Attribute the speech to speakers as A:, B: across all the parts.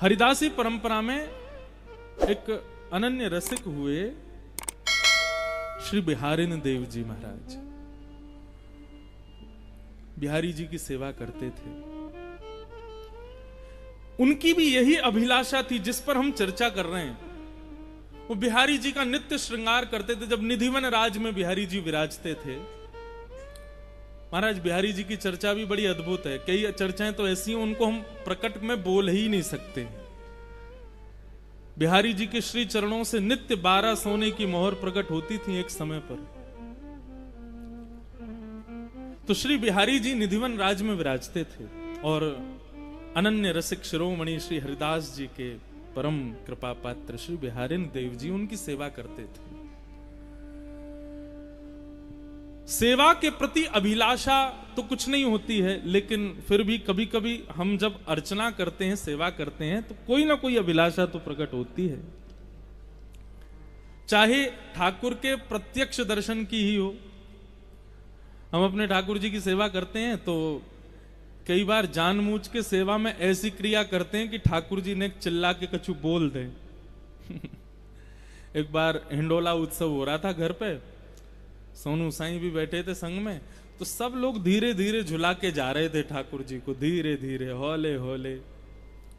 A: हरिदासी परंपरा में एक अनन्य रसिक हुए श्री बिहारिन देव जी महाराज। बिहारी जी की सेवा करते थे। उनकी भी यही अभिलाषा थी जिस पर हम चर्चा कर रहे हैं। वो बिहारी जी का नित्य श्रृंगार करते थे। जब निधिवन राज में बिहारी जी विराजते थे, महाराज बिहारी जी की चर्चा भी बड़ी अद्भुत है। कई चर्चाएं तो ऐसी हैं उनको हम प्रकट में बोल ही नहीं सकते। बिहारी जी के श्री चरणों से नित्य 12 सोने की मोहर प्रकट होती थी एक समय पर। तो श्री बिहारी जी निधिवन राज में विराजते थे और अनन्य रसिक शिरोमणि श्री हरिदास जी के परम कृपा पात्र श्री बिहारिन देव जी उनकी सेवा करते थे। सेवा के प्रति अभिलाषा तो कुछ नहीं होती है, लेकिन फिर भी कभी कभी हम जब अर्चना करते हैं, सेवा करते हैं, तो कोई ना कोई अभिलाषा तो प्रकट होती है। चाहे ठाकुर के प्रत्यक्ष दर्शन की ही हो। हम अपने ठाकुर जी की सेवा करते हैं तो कई बार जानबूझ के सेवा में ऐसी क्रिया करते हैं कि ठाकुर जी ने चिल्ला के कछु बोल दें। एक बार हिंडोला उत्सव हो रहा था घर पे, सोनू साईं भी बैठे थे संग में, तो सब लोग धीरे धीरे झुला के जा रहे थे ठाकुर जी को, धीरे धीरे हौले हौले।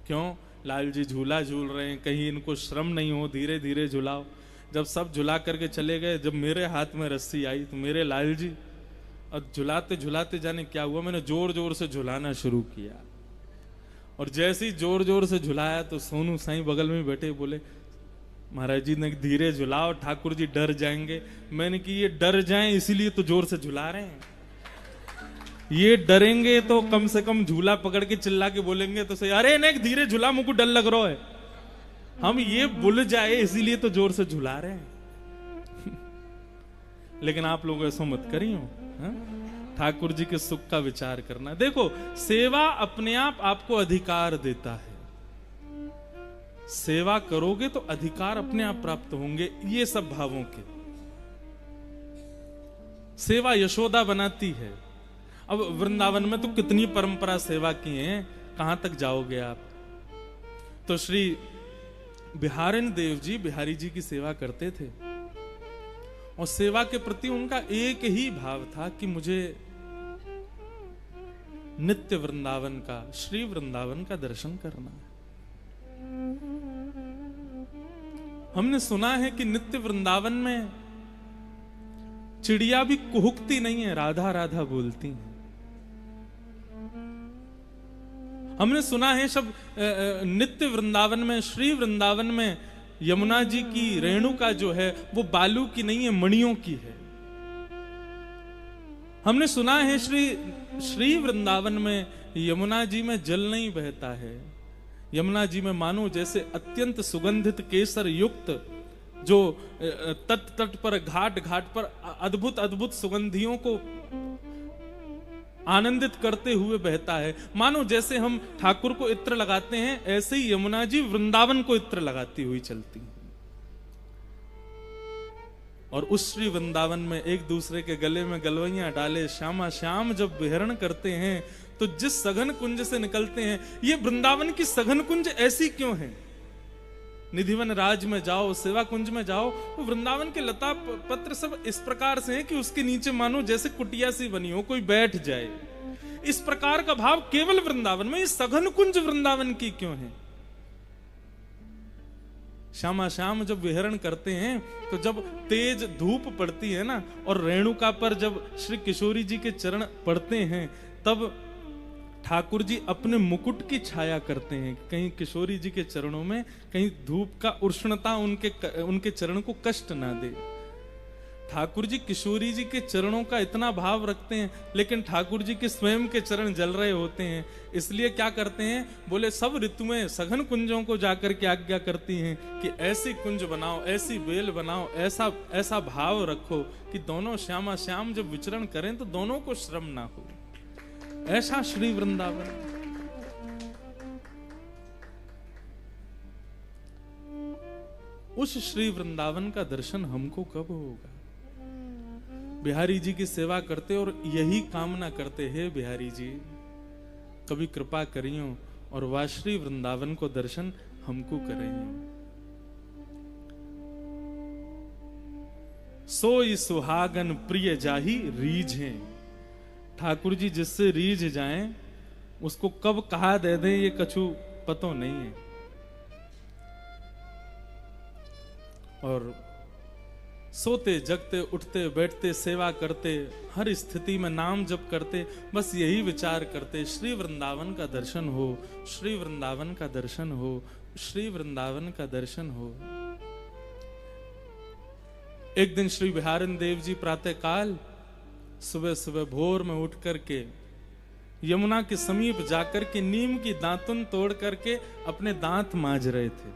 A: क्यों? लाल जी झूला झूल रहे हैं, कहीं इनको श्रम नहीं हो, धीरे धीरे झुलाओ। जब सब झुला करके चले गए, जब मेरे हाथ में रस्सी आई तो मेरे लाल जी, और झुलाते झुलाते जाने क्या हुआ, मैंने जोर जोर से झुलाना शुरू किया। और जैसे ही जोर जोर से झुलाया तो सोनू साईं बगल में बैठे बोले, महाराज जी ने धीरे झुलाओ, ठाकुर जी डर जाएंगे। मैंने कि ये डर जाएं इसीलिए तो जोर से झुला रहे हैं। ये डरेंगे तो कम से कम झूला पकड़ के चिल्ला के बोलेंगे तो सही, अरे नहीं धीरे झुला, मुझको डर लग रहा है। हम ये भूल जाए इसीलिए तो जोर से झुला रहे हैं। लेकिन आप लोग ऐसा मत करियो, ठाकुर जी के सुख का विचार करना। देखो, सेवा अपने आप आपको अधिकार देता है। सेवा करोगे तो अधिकार अपने आप प्राप्त होंगे, ये सब भावों के। सेवा यशोदा बनाती है। अब वृंदावन में तो कितनी परंपरा सेवा की है, कहां तक जाओगे आप। तो श्री बिहारिन देव जी बिहारी जी की सेवा करते थे और सेवा के प्रति उनका एक ही भाव था कि मुझे नित्य वृंदावन का, श्री वृंदावन का दर्शन करना है। हमने सुना है कि नित्य वृंदावन में चिड़िया भी कुहुकती नहीं है, राधा राधा बोलती हैं। हमने सुना है सब नित्य वृंदावन में, श्री वृंदावन में यमुना जी की रेणुका जो है वो बालू की नहीं है, मणियों की है। हमने सुना है श्री वृंदावन में यमुना जी में जल नहीं बहता है। यमुना जी में मानो जैसे अत्यंत सुगंधित केसर युक्त जो तट तट पर, घाट घाट पर अद्भुत अद्भुत सुगंधियों को आनंदित करते हुए बहता है। मानो जैसे हम ठाकुर को इत्र लगाते हैं, ऐसे ही यमुना जी वृंदावन को इत्र लगाती हुई चलती हैं। और उस श्री वृंदावन में एक दूसरे के गले में गलवैया डाले श्यामा श्याम जब विहरण करते हैं, तो जिस सघन कुंज से निकलते हैं, ये वृंदावन की सघन कुंज ऐसी क्यों है? निधिवन राज में जाओ, सेवा कुंज में जाओ, वो वृंदावन के लता पत्र सब इस प्रकार से हैं कि उसके नीचे मानो जैसे कुटिया सी बनी हो, कोई बैठ जाए। इस प्रकार का भाव केवल वृंदावन में, ये सघन कुंज वृंदावन की क्यों है? श्यामा श्याम जब विहरण करते हैं तो जब तेज धूप पड़ती है ना, और रेणुका पर जब श्री किशोरी जी के चरण पड़ते हैं, तब ठाकुर जी अपने मुकुट की छाया करते हैं। कहीं किशोरी जी के चरणों में कहीं धूप का उष्णता उनके चरण को कष्ट ना दे। ठाकुर जी किशोरी जी के चरणों का इतना भाव रखते हैं, लेकिन ठाकुर जी के स्वयं के चरण जल रहे होते हैं। इसलिए क्या करते हैं, बोले सब ऋतुएं सघन कुंजों को जाकर के आज्ञा करती हैं कि ऐसी कुंज बनाओ, ऐसी बेल बनाओ, ऐसा ऐसा भाव रखो कि दोनों श्यामा श्याम जब विचरण करें तो दोनों को श्रम ना हो। ऐसा श्री वृंदावन। उस श्री वृंदावन का दर्शन हमको कब होगा? बिहारी जी की सेवा करते और यही कामना करते हैं, बिहारी जी कभी कृपा करियो और वह श्री वृंदावन को दर्शन हमको करेंगे। सोई सुहागन प्रिय जाही रीझें। ठाकुर जी जिससे रीझ जाएं उसको कब कहा दे दें ये कछु पतो नहीं है। और सोते जगते उठते बैठते सेवा करते हर स्थिति में नाम जप करते, बस यही विचार करते श्री वृंदावन का दर्शन हो, श्री वृंदावन का दर्शन हो, श्री वृंदावन का दर्शन हो। एक दिन श्री बिहारिन देव जी प्रातः काल सुबह सुबह भोर में उठ करके यमुना के समीप जाकर के नीम की दातुन तोड़ करके अपने दांत मांज रहे थे।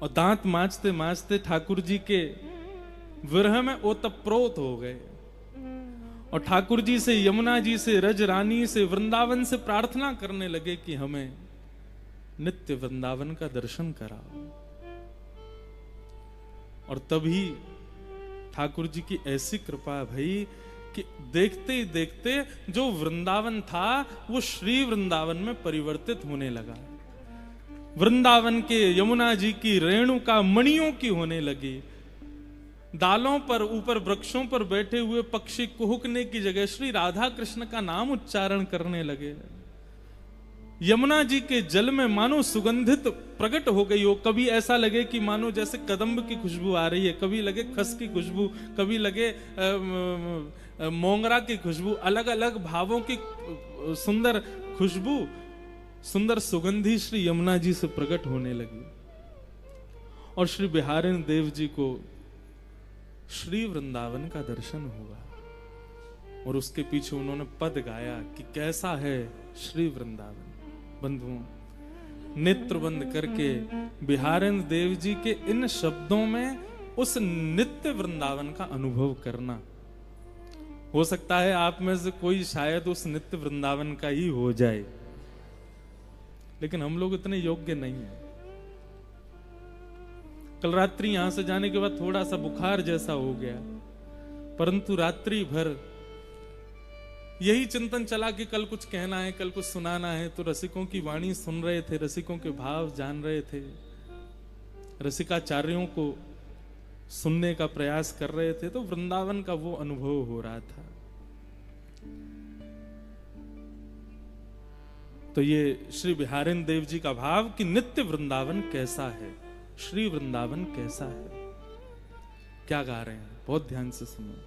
A: और दांत मांजते मांजते ठाकुर जी के विरह में ओतप्रोत हो गए और ठाकुर जी से, यमुना जी से, रज रानी से, वृंदावन से प्रार्थना करने लगे कि हमें नित्य वृंदावन का दर्शन कराओ। और तभी ठाकुर जी की ऐसी कृपा भई कि देखते ही देखते जो वृंदावन था वो श्री वृंदावन में परिवर्तित होने लगा। वृंदावन के यमुना जी की रेणुका मणियों की होने लगी। डालों पर ऊपर वृक्षों पर बैठे हुए पक्षी कुहुकने की जगह श्री राधा कृष्ण का नाम उच्चारण करने लगे। यमुना जी के जल में मानो सुगंधित प्रकट हो गई हो। कभी ऐसा लगे कि मानो जैसे कदम्ब की खुशबू आ रही है, कभी लगे खस की खुशबू, कभी लगे मोंगरा की खुशबू, अलग अलग भावों की सुंदर खुशबू, सुंदर सुगंधी श्री यमुना जी से प्रकट होने लगी। और श्री बिहारिन देव जी को श्री वृंदावन का दर्शन हुआ और उसके पीछे उन्होंने पद गाया कि कैसा है श्री वृंदावन। बंधुओं, नेत्र बंद करके बिहारिन देव जी के इन शब्दों में उस नित्य वृंदावन का अनुभव करना। हो सकता है आप में से कोई शायद उस नित्य वृंदावन का ही हो जाए, लेकिन हम लोग इतने योग्य नहीं हैं। कल रात्रि यहां से जाने के बाद थोड़ा सा बुखार जैसा हो गया, परंतु रात्रि भर यही चिंतन चला कि कल कुछ कहना है, कल कुछ सुनाना है। तो रसिकों की वाणी सुन रहे थे, रसिकों के भाव जान रहे थे, रसिकाचार्यों को सुनने का प्रयास कर रहे थे। तो वृंदावन का वो अनुभव हो रहा था। तो ये श्री बिहारिन देव जी का भाव कि नित्य वृंदावन कैसा है, श्री वृंदावन कैसा है, क्या गा रहे हैं, बहुत ध्यान से सुनो।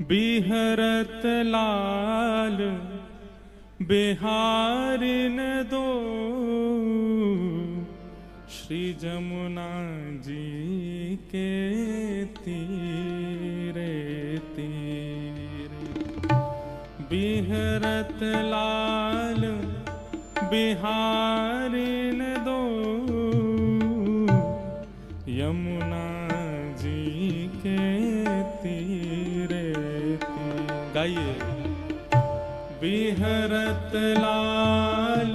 A: बिहरत लाल बिहारिन दो, श्री जमुना जी के तीरे तीरे। बिहरत लाल बिहारिन दो, यमुना जी के तीरे तीरे। गाइए। बिहरत लाल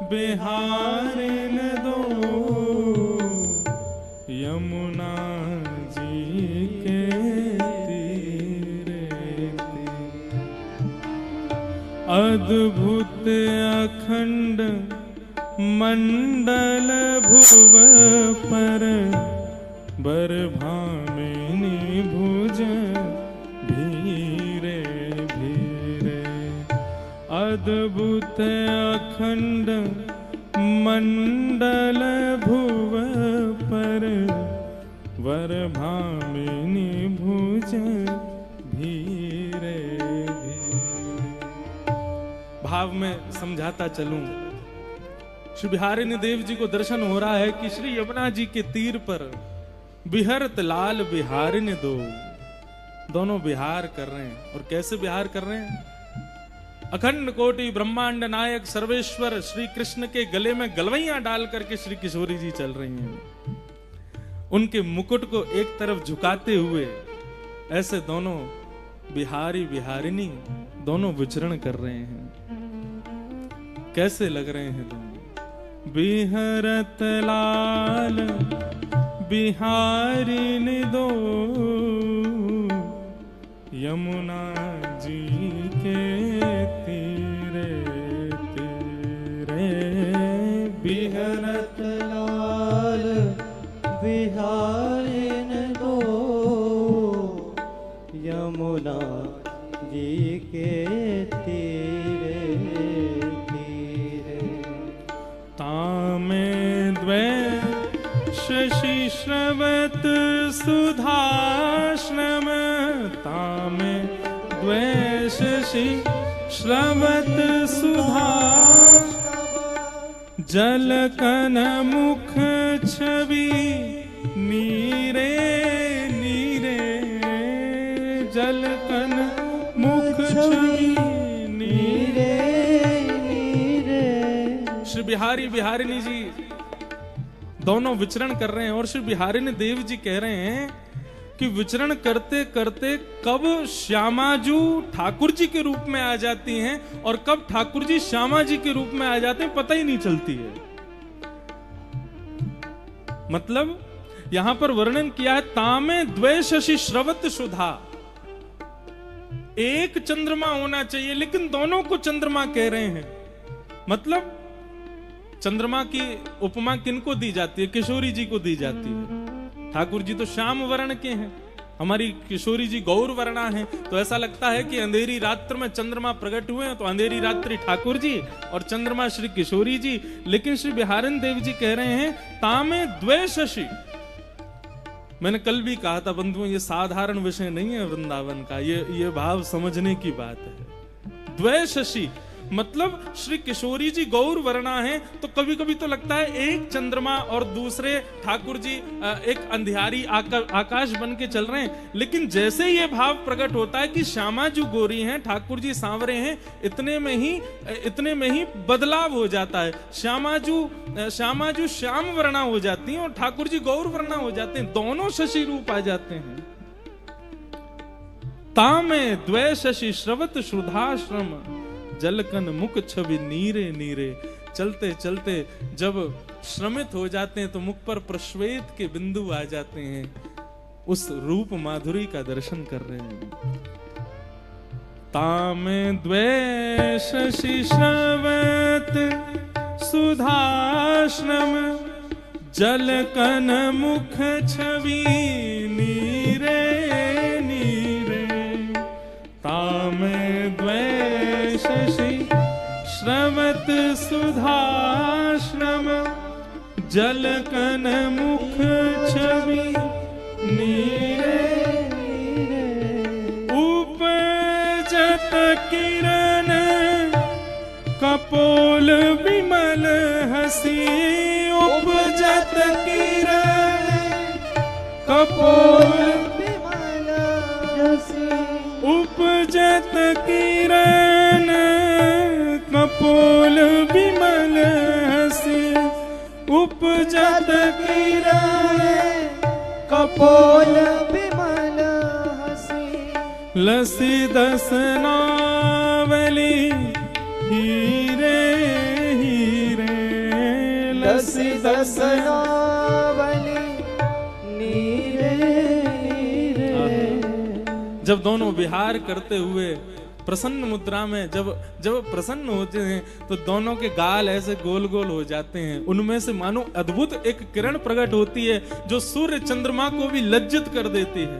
A: बिहारिन दो, यमुना जी के तीरे तीरे। अद्भुत अखंड मंडल भुव पर, बर भामिनी भुज भीरे भीरे। अद्भुत अखंड मंडल भुव पर, वर भामिनी भुज भीरे भीरे। भाव में समझाता चलूं, श्री बिहारिन देव जी को दर्शन हो रहा है कि श्री यमुना जी के तीर पर बिहरत लाल बिहारिन दो, दोनों बिहार कर रहे हैं। और कैसे बिहार कर रहे हैं? अखंड कोटि ब्रह्मांड नायक सर्वेश्वर श्री कृष्ण के गले में गलवैयां डाल करके श्री किशोरी जी चल रही हैं। उनके मुकुट को एक तरफ झुकाते हुए ऐसे दोनों बिहारी बिहारिनी दोनों विचरण कर रहे हैं। कैसे लग रहे हैं दोनों? बिहरत लाल बिहारिन दो, यमुना जी के तीरे तीरे
B: बिहरत लाल बिहारिन दो, यमुना जी के तीरे तीरे।
A: तामे द्वै शशि श्रवत सुधाश्रम, तामे द्वै शशि श्रवत सुधा, जलकन मुख छवि नीरे नीरे, जलकन मुख छवि नीरे
B: नीरे।
A: श्री बिहारी बिहारिणी जी दोनों विचरण कर रहे हैं और श्री बिहारिणी देव जी कह रहे हैं कि विचरण करते करते कब श्यामाजू ठाकुर जी के रूप में आ जाती हैं और कब ठाकुर जी श्यामा जी के रूप में आ जाते हैं, पता ही नहीं चलती है। मतलब यहां पर वर्णन किया है, तामे द्वै शशि श्रवत सुधा, एक चंद्रमा होना चाहिए लेकिन दोनों को चंद्रमा कह रहे हैं। मतलब चंद्रमा की उपमा किनको दी जाती है? किशोरी जी को दी जाती है। ठाकुर जी तो श्याम वर्ण के हैं, हमारी किशोरी जी गौर वर्णा हैं, तो ऐसा लगता है कि अंधेरी रात्र में चंद्रमा प्रकट हुए हैं तो अंधेरी रात्रि ठाकुर जी और चंद्रमा श्री किशोरी जी। लेकिन श्री बिहारिणी देव जी कह रहे हैं तामे द्वै शशि। मैंने कल भी कहा था बंधुओं, ये साधारण विषय नहीं है वृंदावन का, ये भाव समझने की बात है। द्वै शशि मतलब श्री किशोरी जी गौर वर्णा है, तो कभी कभी तो लगता है एक चंद्रमा और दूसरे ठाकुर जी एक अंधियारी आकाश बन के चल रहे हैं। लेकिन जैसे ही ये भाव प्रकट होता है कि श्यामा जी गोरी हैं, ठाकुर जी सांवरे हैं, इतने में ही बदलाव हो जाता है। श्यामा जू श्याम वर्णा हो जाती हैं और ठाकुर जी गौर वर्णा हो जाते हैं, दोनों शशि रूप आ जाते हैं। तामे द्वै शशि श्रवत सुधाश्रम, जलकन मुख छवि नीरे नीरे। चलते चलते जब श्रमित हो जाते हैं तो मुख पर प्रश्वेत के बिंदु आ जाते हैं, उस रूप माधुरी का दर्शन कर रहे हैं। तामे द्वै शशि श्रवत सुधाश्रम, जलकन मुख छवि नीरे नीरे। तामे द्वै शशि श्रवत सुधाश्रम, जलकन मुख छवि नीरे नीरे। उपजत किरण कपोल विमल हसी, उपजत किरण कपोल
B: विमल हसी,
A: उपजत किरण कपोल विमल हसी, उपजत किरण
B: कपोल विमल हसी।
A: लसी दसनावली हीरे हीरे, लसी
B: दसनावली नीरे नीरे।
A: जब दोनों विहार करते हुए प्रसन्न मुद्रा में जब प्रसन्न होते हैं तो दोनों के गाल ऐसे गोल गोल हो जाते हैं, उनमें से मानो अद्भुत एक किरण प्रकट होती है जो सूर्य चंद्रमा को भी लज्जित कर देती है।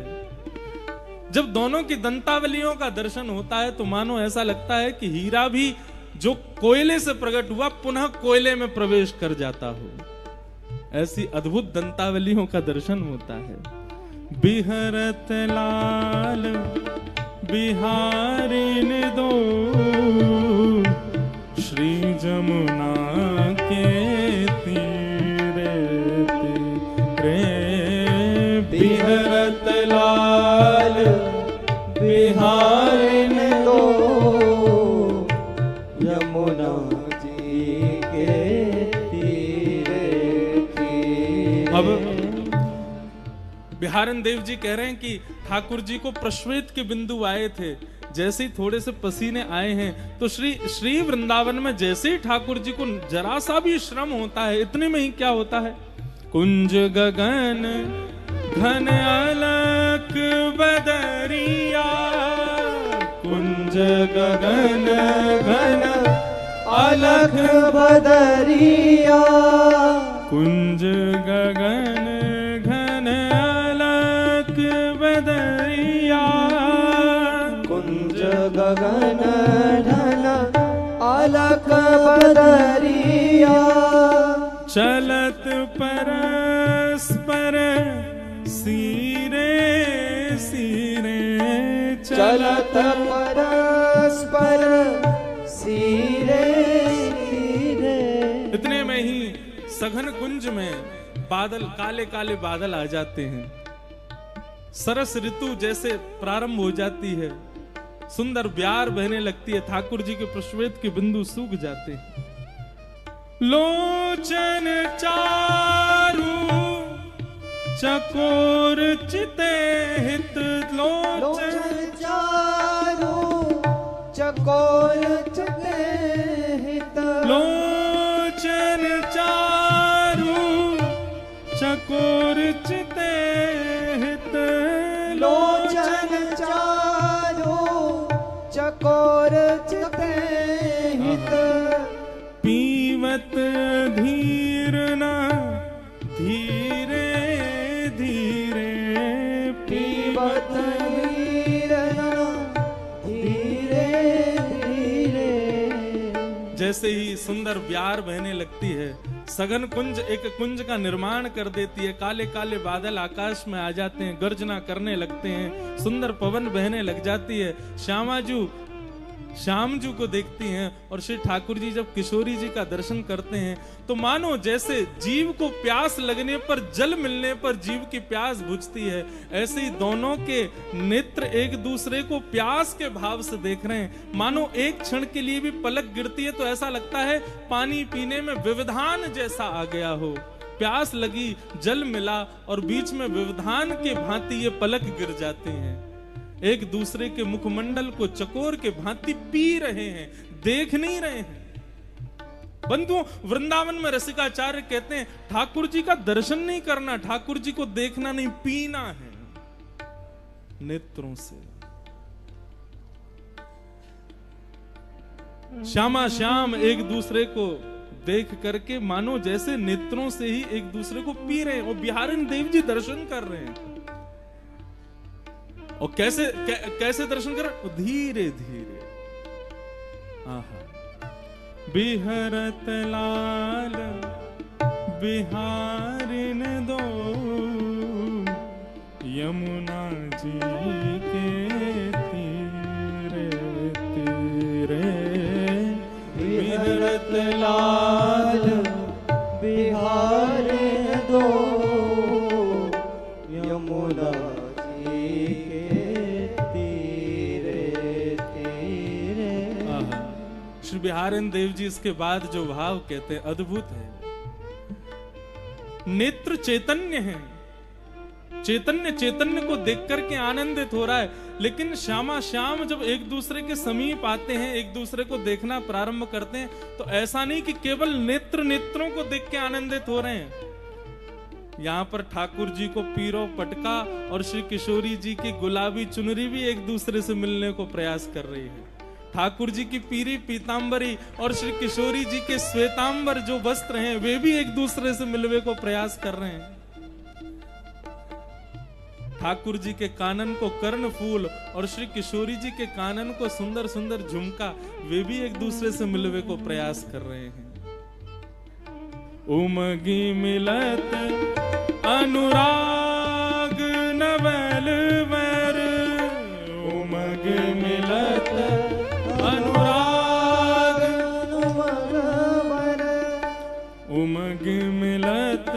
A: जब दोनों की दंतावलियों का दर्शन होता है तो मानो ऐसा लगता है कि हीरा भी जो कोयले से प्रकट हुआ पुनः कोयले में प्रवेश कर जाता हो, ऐसी अद्भुत दंतावलियों का दर्शन होता है। बिहरत लाल बिहारिन दो, श्री जमुना के तीरे तीरे। बिहरत लाल बिहारिन दो,
B: यमुना जी के तीरे तीरे।
A: अब बिहारन देव जी कह रहे हैं कि ठाकुर जी को प्रश्वेत के बिंदु आए थे, जैसे ही थोड़े से पसीने आए हैं तो श्री वृंदावन में जैसे ही ठाकुर जी को जरा सा भी श्रम होता है, इतने में ही क्या होता है, कुंज गगन घन अलक बदरिया कुंज गगन घन
B: अलख बदरिया
A: कुंज गगन घन अलख बदरिया
B: कुंज गगन घन अलख बदरिया
A: चलत परस्पर सीरे सीरे
B: चलत परस्पर सीरे सीरे।
A: इतने में ही सघन कुंज में बादल, काले काले बादल आ जाते हैं। सरस ऋतु जैसे प्रारंभ हो जाती है, सुंदर ब्यार बहने लगती है, ठाकुर जी के पुष्पवेद के बिंदु सूख जाते हैं। लोचन चारु चकोर चिते हित
B: लोचन चारु चकोर चिते हित
A: लोचन चारु चकोर चिते हित
B: लोचन चारु चकोर चिते हित
A: पीवत धीर न धीरे धीरे
B: पीवत धीर न धीरे धीरे।
A: जैसे ही सुंदर ब्यार बहने लगती है, सघन कुंज एक कुंज का निर्माण कर देती है। काले काले बादल आकाश में आ जाते हैं, गर्जना करने लगते हैं, सुंदर पवन बहने लग जाती है। श्याम जी को देखती हैं और श्री ठाकुर जी जब किशोरी जी का दर्शन करते हैं तो मानो जैसे जीव को प्यास लगने पर, जल मिलने पर जीव की प्यास बुझती है, ऐसे ही दोनों के नेत्र एक दूसरे को प्यास के भाव से देख रहे हैं। मानो एक क्षण के लिए भी पलक गिरती है तो ऐसा लगता है पानी पीने में व्यवधान जैसा आ गया हो। प्यास लगी, जल मिला और बीच में व्यवधान के भांति ये पलक गिर जाते हैं। एक दूसरे के मुखमंडल को चकोर के भांति पी रहे हैं, देख नहीं रहे हैं। बंधुओं, वृंदावन में रसिकाचार्य कहते हैं ठाकुर जी का दर्शन नहीं करना, ठाकुर जी को देखना नहीं, पीना है नेत्रों से। श्यामा श्याम एक दूसरे को देख करके मानो जैसे नेत्रों से ही एक दूसरे को पी रहे हैं। और बिहारिन देव जी दर्शन कर रहे हैं। और कैसे दर्शन कर? धीरे धीरे। आहा। बिहरत लाल बिहारिन दो यमुना जी के तीरे तीरे। बिहरत लाल
B: बिहारिन दो यमुना
A: श्री बिहारिन देव जी इसके बाद जो भाव कहते हैं अद्भुत है। नेत्र चैतन्य है, चैतन्य को देख करके आनंदित हो रहा है। लेकिन श्यामा श्याम जब एक दूसरे के समीप आते हैं, एक दूसरे को देखना प्रारंभ करते हैं, तो ऐसा नहीं कि केवल नेत्रों को देख के आनंदित हो रहे हैं। यहाँ पर ठाकुर जी को पीरो पटका और श्री किशोरी जी की गुलाबी चुनरी भी एक दूसरे से मिलने को प्रयास कर रही है। ठाकुर जी की पीरी पीतांबरी और श्री किशोरी जी के श्वेतांबर जो वस्त्र हैं वे भी एक दूसरे से मिलने को प्रयास कर रहे हैं। ठाकुर जी के कानन को कर्ण फूल और श्री किशोरी जी के कानन को सुंदर सुंदर झुमका, वे भी एक दूसरे से मिलने को प्रयास कर रहे हैं। उमगी मिलत अनुराग नवल वर, उमग मिलत अनुराग उमग मिलत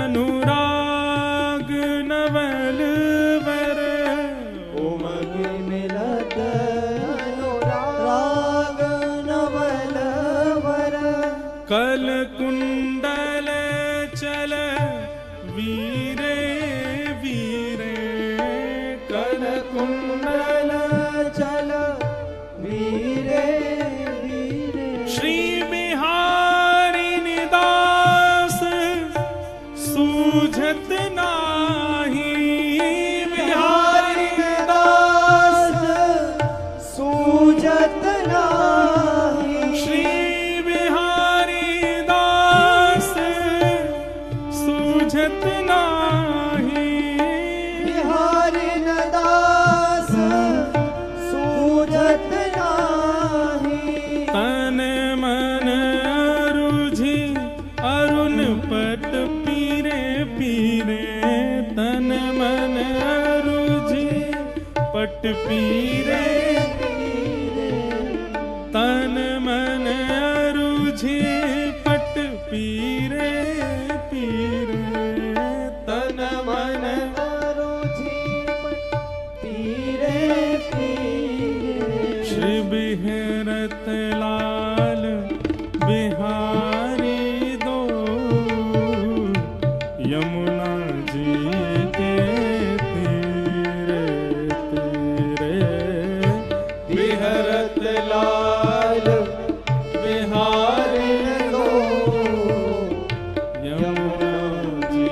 A: अनुराग नवल वर,
B: उमग मिलत अनुराग नवल वर।
A: कल कुंडल चल वीरे वीरे, कल कुंडल
B: चल वीरे वीरे।
A: श्री बिहारिन दास सूझत नाही,
B: बिहारिन दास
A: पट पीरे तन मन अरुझे पट पीरे पीरे तन मन श्री बिहरत लाल बिहारी दो यमुना जी के तीरे तीरे
B: बिहरत लाल बिहारी दो
A: यमुना जी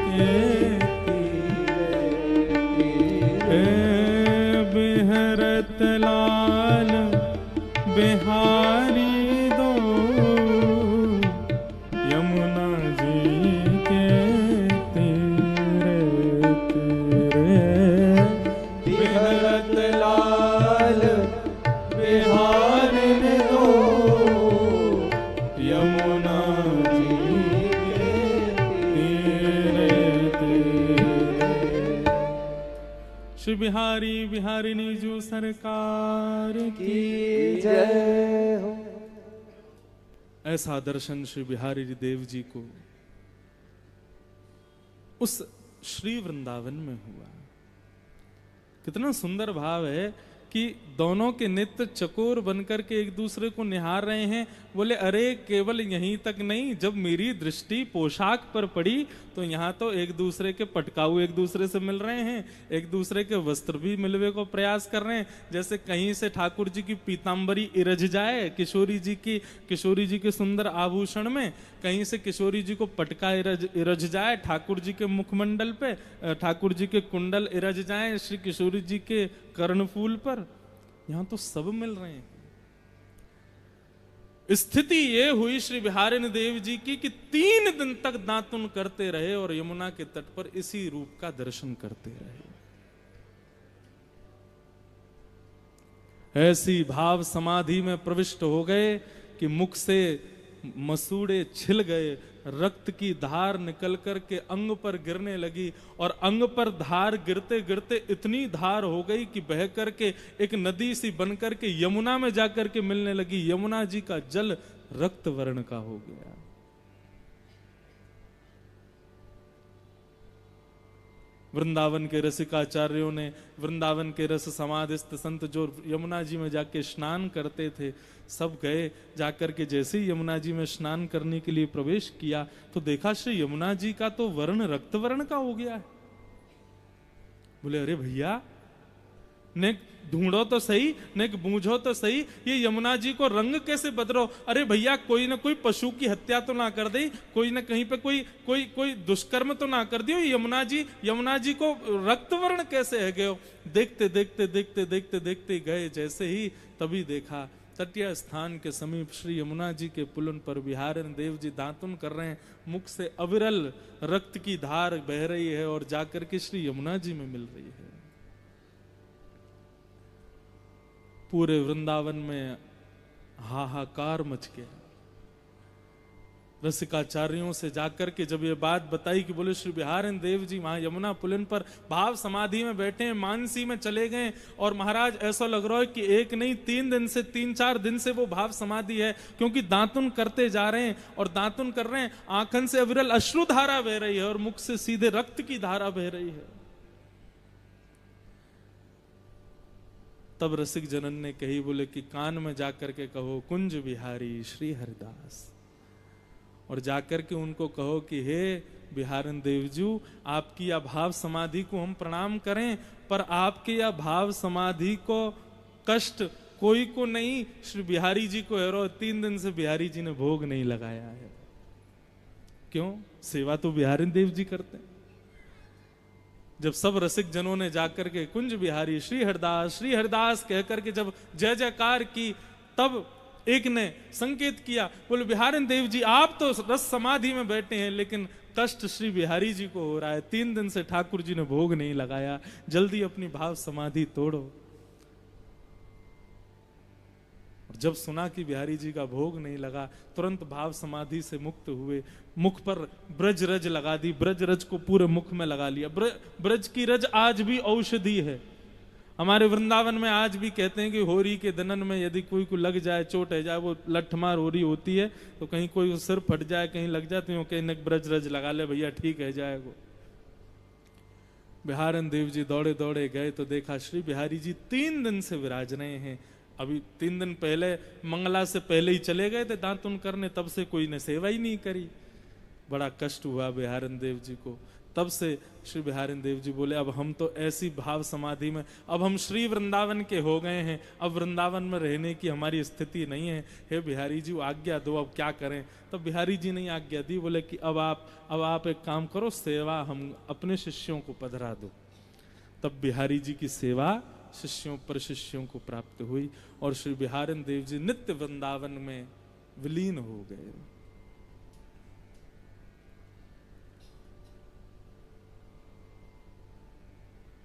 A: के तीरे बिहरत लाल बिहारी दो यमुना जी के तीरे तीरे
B: बिहरत लाल बिहारी दो
A: यमुना जी के तीरे तीरे श्री बिहारी बिहारिणी जो सरकार की
B: की जय हो।
A: ऐसा दर्शन श्री बिहारी देव जी को उस श्री वृंदावन में हुआ। कितना सुंदर भाव है कि दोनों के नित्य चकोर बनकर के एक दूसरे को निहार रहे हैं। बोले अरे केवल यहीं तक नहीं, जब मेरी दृष्टि पोशाक पर पड़ी तो यहाँ तो एक दूसरे के पटकाऊ एक दूसरे से मिल रहे हैं, एक दूसरे के वस्त्र भी मिलवे को प्रयास कर रहे हैं। जैसे कहीं से ठाकुर जी की पीतांबरी इरझ जाए किशोरी जी के सुंदर आभूषण में, कहीं से किशोरी जी को पटका इरझ जाए ठाकुर जी के मुखमंडल पे, ठाकुर जी के कुंडल इरझ जाए श्री किशोरी जी के कर्णफूल पर, यहां तो सब मिल रहे हैं। स्थिति ये हुई श्री बिहारिणी देव जी की कि 3 दिन तक दातुन करते रहे और यमुना के तट पर इसी रूप का दर्शन करते रहे। ऐसी भाव समाधि में प्रविष्ट हो गए कि मुख से मसूड़े छिल गए, रक्त की धार निकल कर के अंग पर गिरने लगी और अंग पर धार गिरते गिरते इतनी धार हो गई कि बह करके एक नदी सी बन करके यमुना में जाकर के मिलने लगी। यमुना जी का जल रक्त वर्ण का हो गया। वृंदावन के रसिकाचार्यों ने, वृंदावन के रस समाधिस्थ संत जो यमुना जी में जाके स्नान करते थे, सब गए जाकर के जैसे ही यमुना जी में स्नान करने के लिए प्रवेश किया तो देखा श्री यमुना जी का तो वर्ण रक्त वर्ण का हो गया है। बोले अरे भैया, ने ढूंढो तो सही, ने बूझो तो सही, ये यमुना जी को रंग कैसे बदलो। अरे भैया, कोई ना कोई पशु की हत्या तो ना कर दे, कोई ना कहीं पे कोई दुष्कर्म तो ना कर दियो। यमुना जी को रक्त वर्ण कैसे है गयो। देखते देखते देखते देखते देखते गए जैसे ही, तभी देखा तटीय स्थान के समीप श्री यमुना जी के पुलन पर बिहारिणी देव जी दातुन कर रहे हैं। मुख से अविरल रक्त की धार बह रही है और जाकर के श्री यमुना जी में मिल रही है। पूरे वृंदावन में हाहाकार मच गया। रसिकाचार्यों से जाकर के जब ये बात बताई कि बोले श्री बिहारिणी देव जी वहां यमुना पुलिन पर भाव समाधि में बैठे हैं, मानसी में चले गए और महाराज ऐसा लग रहा है कि एक नहीं 3-4 दिन से वो भाव समाधि है, क्योंकि दातुन करते जा रहे हैं और दातुन कर रहे हैं, आंखन से अविरल अश्रु धारा बह रही है और मुख से सीधे रक्त की धारा बह रही है। तब रसिक जनन ने कही, बोले कि कान में जाकर के कहो कुंज बिहारी श्री हरिदास, और जाकर के उनको कहो कि हे बिहारिणी देवजू, आपकी या भाव समाधि को हम प्रणाम करें, पर आपके या भाव समाधि को कष्ट कोई को नहीं, श्री बिहारी जी को है। 3 दिन से बिहारी जी ने भोग नहीं लगाया है। क्यों? सेवा तो बिहारिणी देव जी करते हैं। जब सब रसिक जनों ने जाकर के कुंज बिहारी श्री हरिदास कहकर के जब जय जयकार की, तब एक ने संकेत किया, बोले बिहारिणी देव जी आप तो रस समाधि में बैठे हैं, लेकिन कष्ट श्री बिहारी जी को हो रहा है। 3 दिन से ठाकुर जी ने भोग नहीं लगाया, जल्दी अपनी भाव समाधि तोड़ो। और जब सुना कि बिहारी जी का भोग नहीं लगा, तुरंत भाव समाधि से मुक्त हुए। मुख पर ब्रज रज लगा दी, ब्रज रज को पूरे मुख में लगा लिया। ब्रज की रज आज भी औषधि है। हमारे वृंदावन में आज भी कहते हैं कि होरी के दनन में यदि कोई को लग जाए, चोट है जाए, वो लठमार होरी होती है, तो कहीं कोई सिर फट जाए, कहीं लग जाए, तो कहीं ब्रज रज लगा ले भैया ठीक है जाएगा। बिहारन देव जी दौड़े दौड़े गए तो देखा श्री बिहारी जी 3 दिन से विराज रहे हैं। अभी 3 दिन पहले मंगला से पहले ही चले गए थे दांतुन करने, तब से कोई ने सेवा ही नहीं करी। बड़ा कष्ट हुआ बिहारन देव जी को। तब से श्री बिहारन देव जी बोले अब हम तो ऐसी भाव समाधि में, अब हम श्री वृंदावन के हो गए हैं, अब वृंदावन में रहने की हमारी स्थिति नहीं है, हे बिहारी जी आज्ञा दो, अब क्या करें। तब बिहारी जी ने आज्ञा दी, बोले कि अब आप एक काम करो, सेवा हम अपने शिष्यों को पधरा दो। तब बिहारी जी की सेवा शिष्यों पर शिष्यों को प्राप्त हुई और श्री बिहारन देव जी नित्य वृंदावन में विलीन हो गए।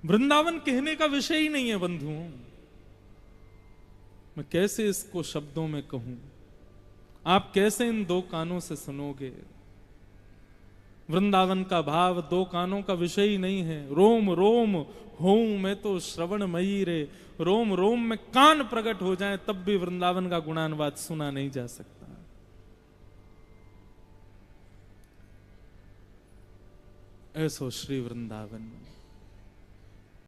A: वृंदावन कहने का विषय ही नहीं है बंधुओं, मैं कैसे इसको शब्दों में कहूं, आप कैसे इन 2 कानों से सुनोगे। वृंदावन का भाव 2 कानों का विषय ही नहीं है। रोम रोम हूं मैं तो श्रवणमयी रे, रोम रोम में कान प्रकट हो जाए तब भी वृंदावन का गुणानुवाद सुना नहीं जा सकता। ऐसो श्री वृंदावन।